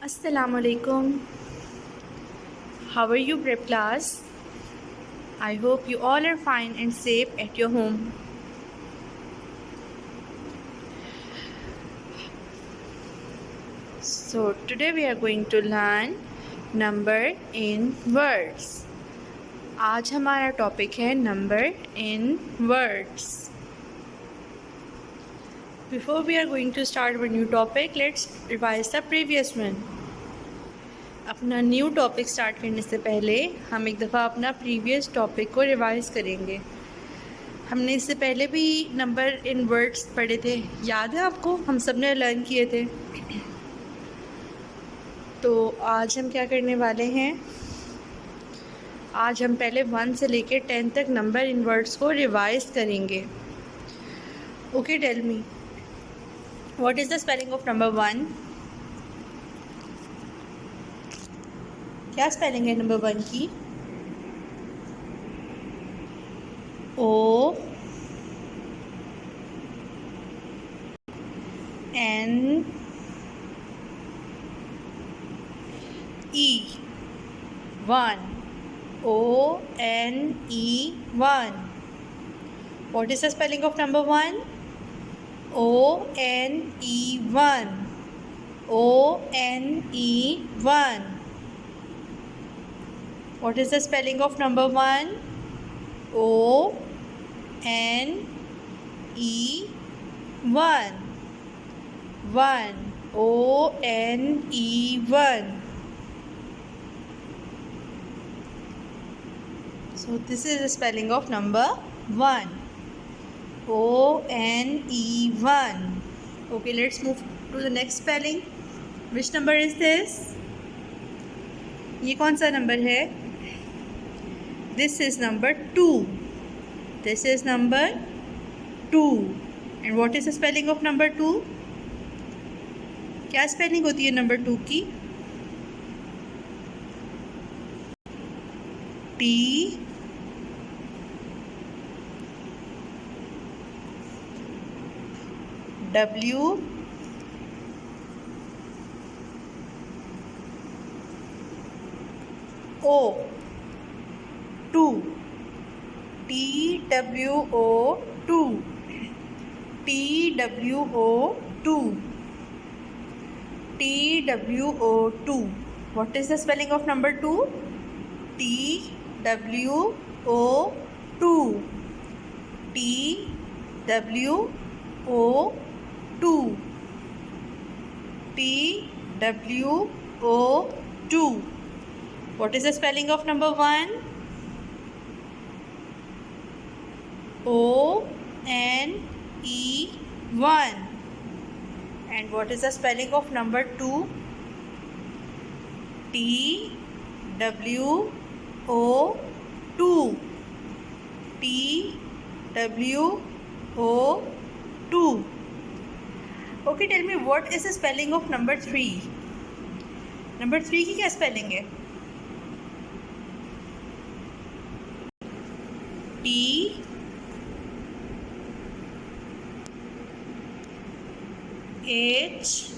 Assalamu alaikum. How are you, prep class? I hope you all are fine and safe at your home. So today we are going to learn number in words. आज हमारा topic है number in words. Before we are going to start our new topic, let's revise the previous one. अपना new topic start करने से पहले हम एक दफ़ा अपना प्रीवियस टॉपिक को रिवाइज करेंगे। हमने इससे पहले भी नंबर इन वर्ड्स पढ़े थे, याद है आपको? हम सब ने लर्न किए थे। तो आज हम क्या करने वाले हैं, आज हम पहले 1 से लेकर 10 तक नंबर इन वर्ड्स को रिवाइज करेंगे। Okay, tell me what is the spelling of number 1? क्या स्पेलिंग है नंबर 1 की? O N E 1. O N E 1. What is the spelling of number 1? O N E 1. O N E 1. What is the spelling of number 1? O N E 1. 1. O N E 1. So this is the spelling of number 1. O N E 1. Okay, let's move to the next spelling. Which number is this? ये कौन सा number है? This is number 2. This is number 2. And what is the spelling of number 2? क्या spelling होती है number 2 की? T W O 2. T W O 2. T W O 2. T W O 2. What is the spelling of number 2? T W O 2. T W O 2. T W O 2. What is the spelling of number 1? O N E 1. And what is the spelling of number 2? T W O 2. T W O 2. Okay, tell me what is the spelling of number 3? Number 3 की क्या spelling है? T H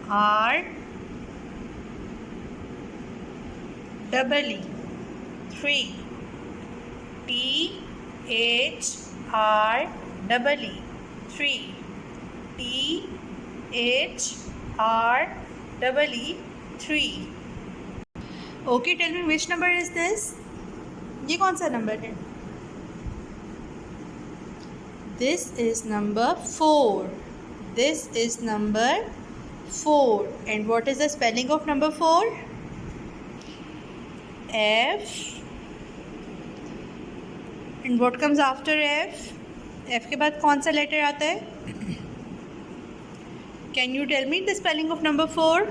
R double E 3. T H R double E 3. T H R double E 3. Okay, tell me which number is this? ये कौन सा number है? This is number 4. This is number 4. And what is the spelling of number 4? F. And what comes after F? F के बाद कौन सा letter आता है? Can you tell me the spelling of number 4?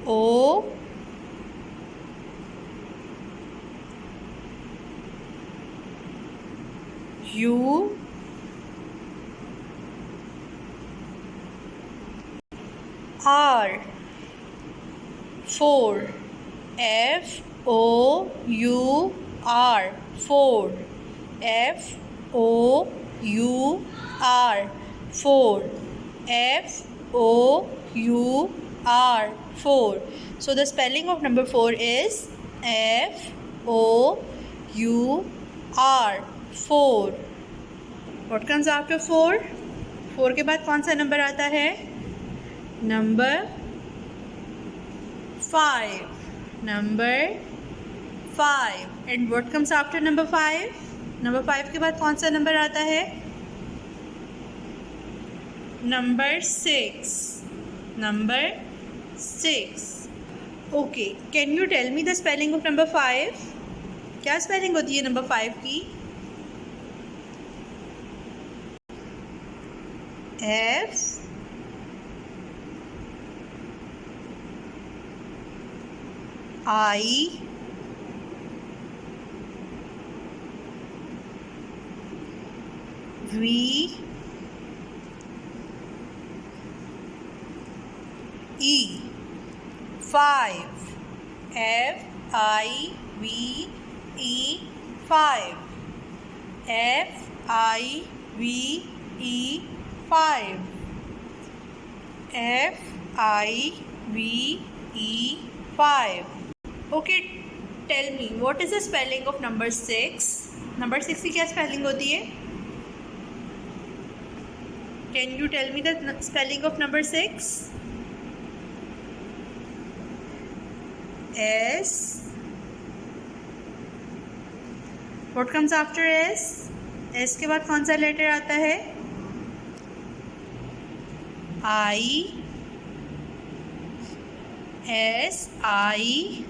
O U R 4. F O U R 4. F O U R 4. F O U R 4. So the spelling of number 4 is F O U R 4. What comes after 4? 4 के बाद कौन सा number आता है? Number 5. Number 5. And what comes after number 5? Number 5 के बाद कौन सा नंबर आता है? Number 6. Number 6. Okay, can you tell me the spelling of number 5? क्या स्पेलिंग होती है नंबर 5 की? F I V E 5. F I V E 5. F I V E 5. F I V E 5. Okay, tell me what is the spelling of number 6? Number 6 की क्या spelling होती है? Can you tell me the spelling of number 6? S. What comes after S? S के बाद कौन सा letter आता है? I. S I.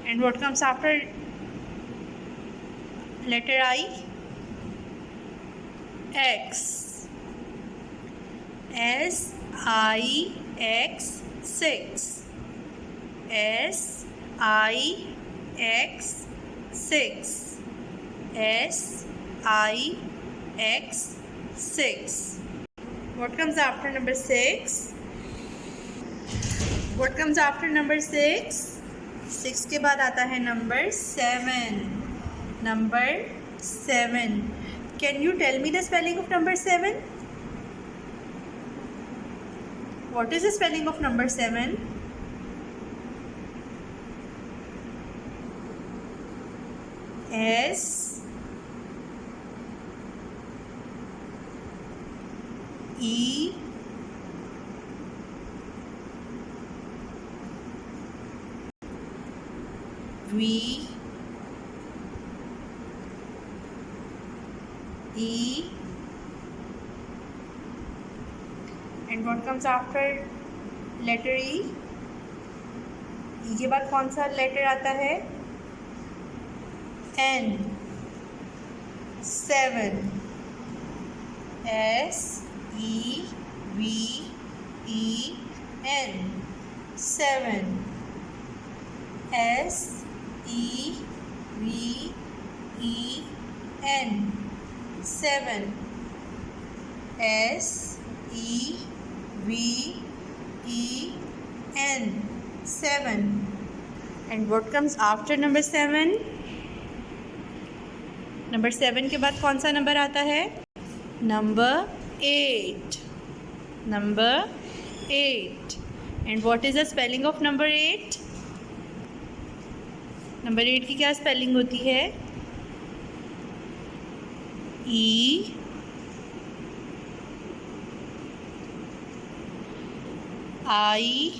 And what comes after letter I? X. S I X 6. S I X 6. S I X 6. What comes after number 6? What comes after number 6? 6 के बाद आता है number 7. Number 7. Can you tell me the spelling of number 7? What is the spelling of number 7? S E V E. And what comes after letter E? E के बाद कौन सा letter आता है? N. 7. S E V E N. 7. S E V E N. 7. S E V E N. 7. And what comes after number 7? Number 7 के बाद कौन सा नंबर आता है? Number 8. Number 8. And what is the spelling of number 8? Number 8 की क्या spelling होती है? E I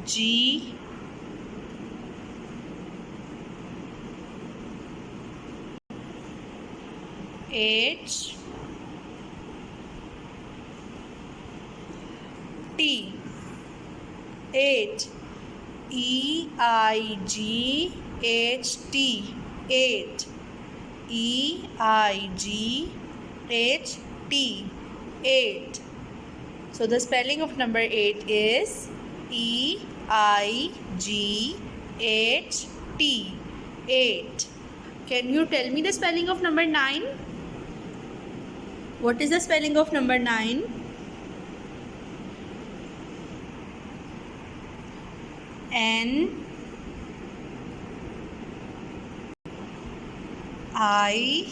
G H T. 8. E I G H T. 8. E I G H T. 8. So the spelling of number 8 is E I G H T. 8. Can you tell me the spelling of number 9? What is the spelling of number 9? N I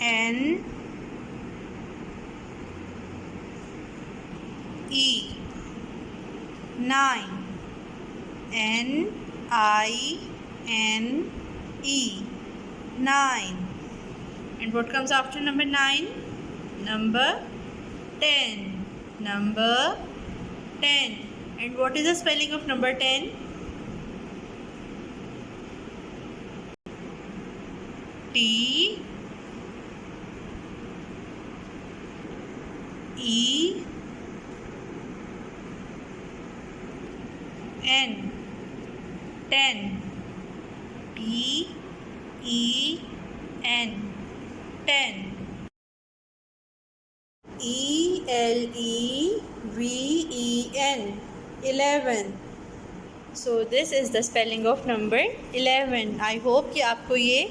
N E. 9. N I N E. 9. And what comes after number 9? Number 10. Number 10. And what is the spelling of number 10? T E N. 10. T E N. 10. ELEVEN. 11. So this is the spelling of number 11. I hope कि आपको ये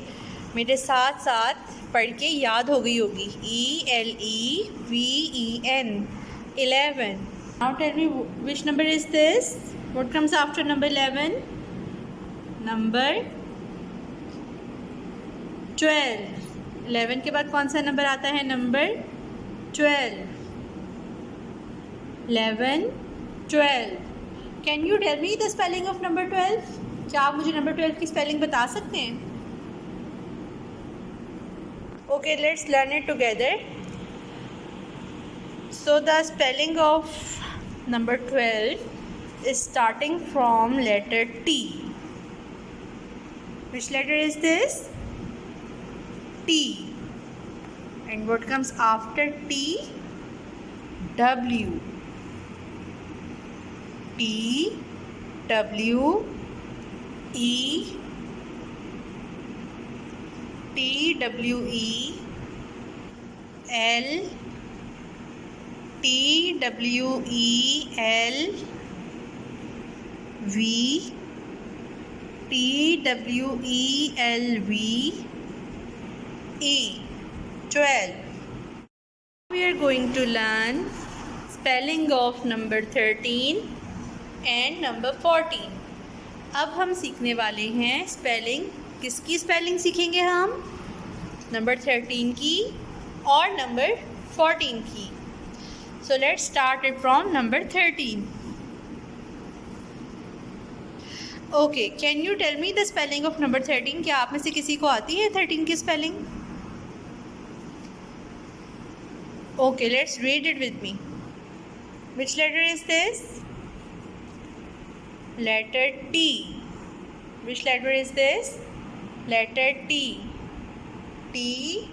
मेरे साथ साथ पढ़ के याद हो गई होगी. ELEVEN. 11. Now tell me which number is this? What comes after number 11? Number 12. 11 के बाद कौन सा नंबर आता है? Number 12. 11, 12. Can you tell me the spelling of number 12? क्या आप मुझे नंबर 12 की स्पेलिंग बता सकते हैं? Okay, let's learn it together. So the spelling of number 12 is starting from letter T. Which letter is this? T. And what comes after T? W. T W E T W E L T W E L V T W E L V E. 12. We are going to learn spelling of number 13 and number 14. अब हम सीखने वाले हैं spelling. किसकी spelling सीखेंगे हम? Number 13 की और नंबर 14 की. So let's start it from number 13. Okay, can you tell me the spelling of number 13? क्या आप में से किसी को आती है 13 की spelling? Okay, let's read it with me. Which letter is this? Letter T. Which letter is this? Letter T. T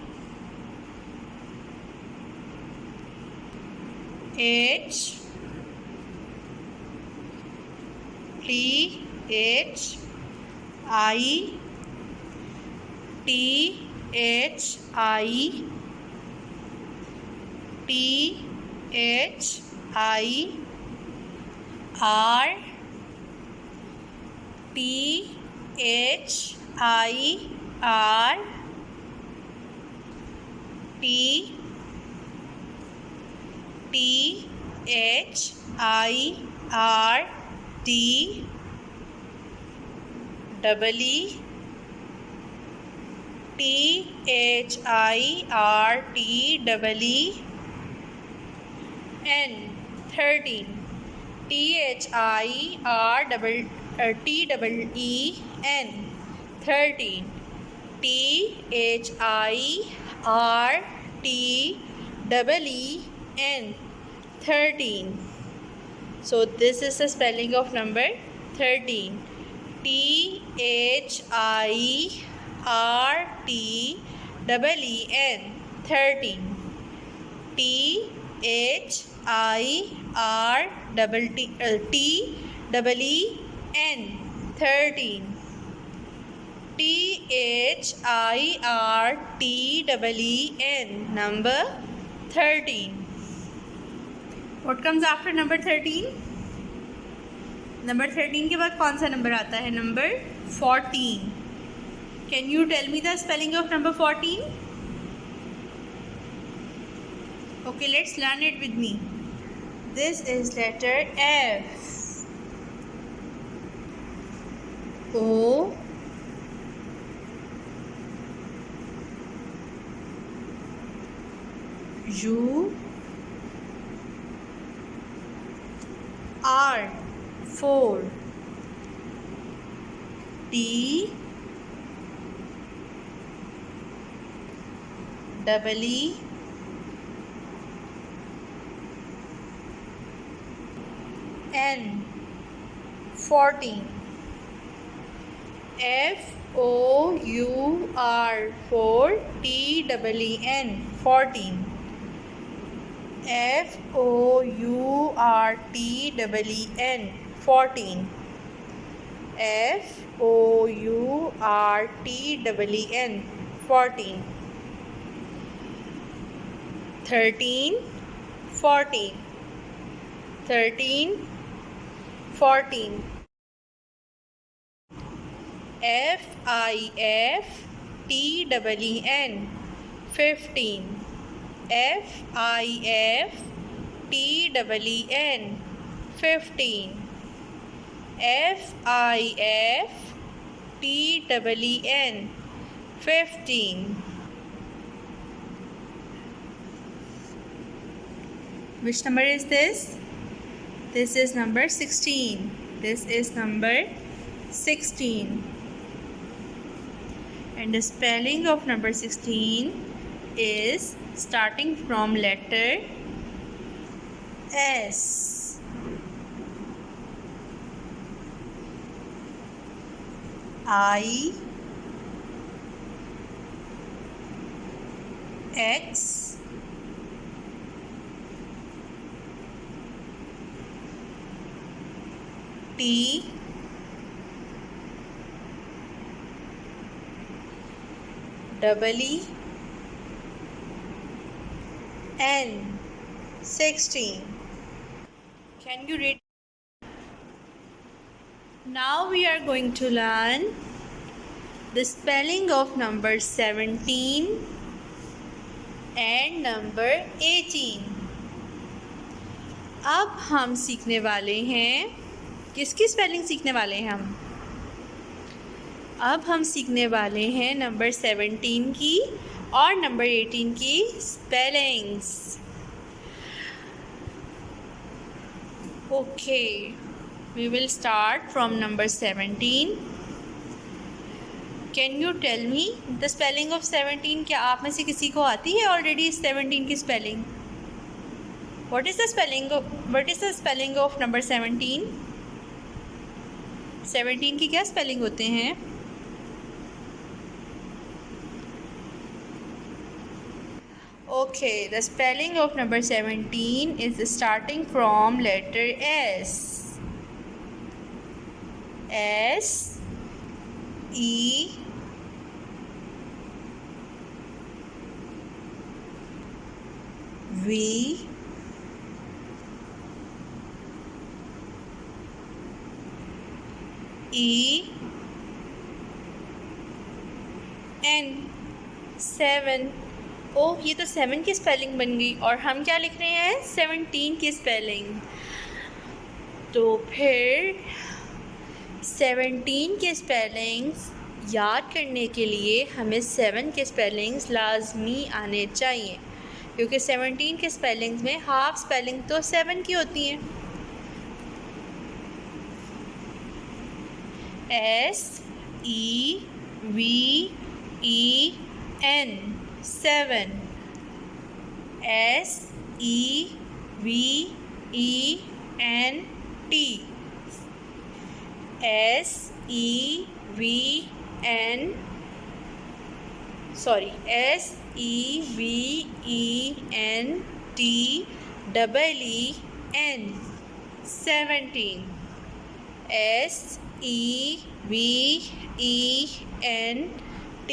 H T H I T H I T H I R T H I R T T H I R T double E T H I R T double E N. 13. T H I R T double E N. 13. T H I R T double E N. 13. So this is the spelling of number 13. T H I R T double E N. 13. T H I R T double E N. 13. T H I R T double E N. Number 13. What comes after number 13? Number 13 के बाद कौन सा number आता है? Number 14. Can you tell me the spelling of number 14? Okay, let's learn it with me. This is letter F. O U R 4 T double E N 14 F O U R 4 T double E N 14 F O U R T double E N 14 F O U R T double E N 14 13 14 13 14 F I F T double E N 15 F I F T double E N 15 F I F T double E N 15 Which number is this? This is number 16. This is number 16. And the spelling of number 16 is starting from letter S. I X T double E N 16. Can you read? Now we are going to learn the spelling of number 17 and number 18. अब हम सीखने वाले हैं, किसकी spelling सीखने वाले हैं हम? अब हम सीखने वाले हैं नंबर 17 की और नंबर 18 की spellings. Okay, we will start from number 17. Can you tell me the spelling of 17? क्या आप में से किसी को आती है ऑलरेडी 17 की spelling? What is the spelling of number 17? 17 की क्या स्पेलिंग होते हैं? Okay, the spelling of number 17 is starting from letter S. S E V E N 7. ओह, ये तो 7 की स्पेलिंग बन गई और हम क्या लिख रहे हैं? 17 की स्पेलिंग. तो फिर 17 के स्पेलिंग्स याद करने के लिए हमें 7 के स्पेलिंग्स लाजमी आने चाहिए, क्योंकि 17 के स्पेलिंग्स में हाफ स्पेलिंग तो 7 की होती हैं. S E V E N 7 S E V E N T S E V N T double E N 17 S E V E N T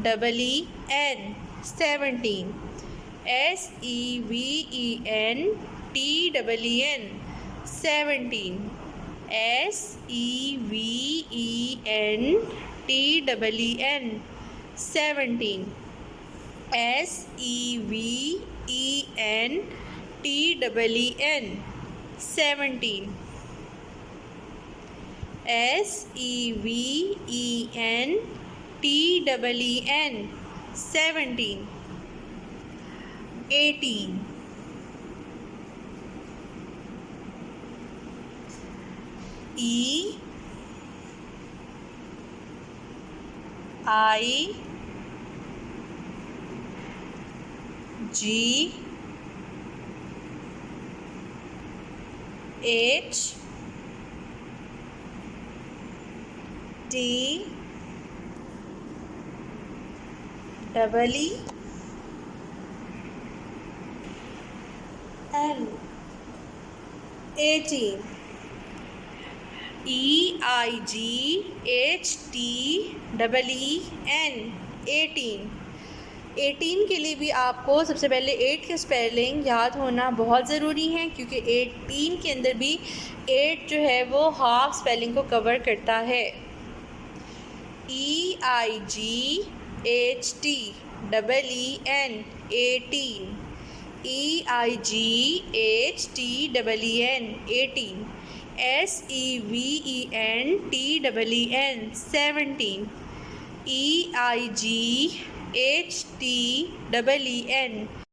double E N 17 S E V E N T double E N 17 S E V E N T double E N 17 S E V E N T double E N 17 SEVENTEEN 17. 18. 18. EIGHTEEN 18. 18 के लिए भी आपको सबसे पहले 8 के spelling याद होना बहुत ज़रूरी है, क्योंकि 18 के अंदर भी 8 जो है वो हाफ स्पेलिंग को कवर करता है। EIGHTEEN 18. EIGHTEEN 18. SEVENTEEN 17. EIGHTEEN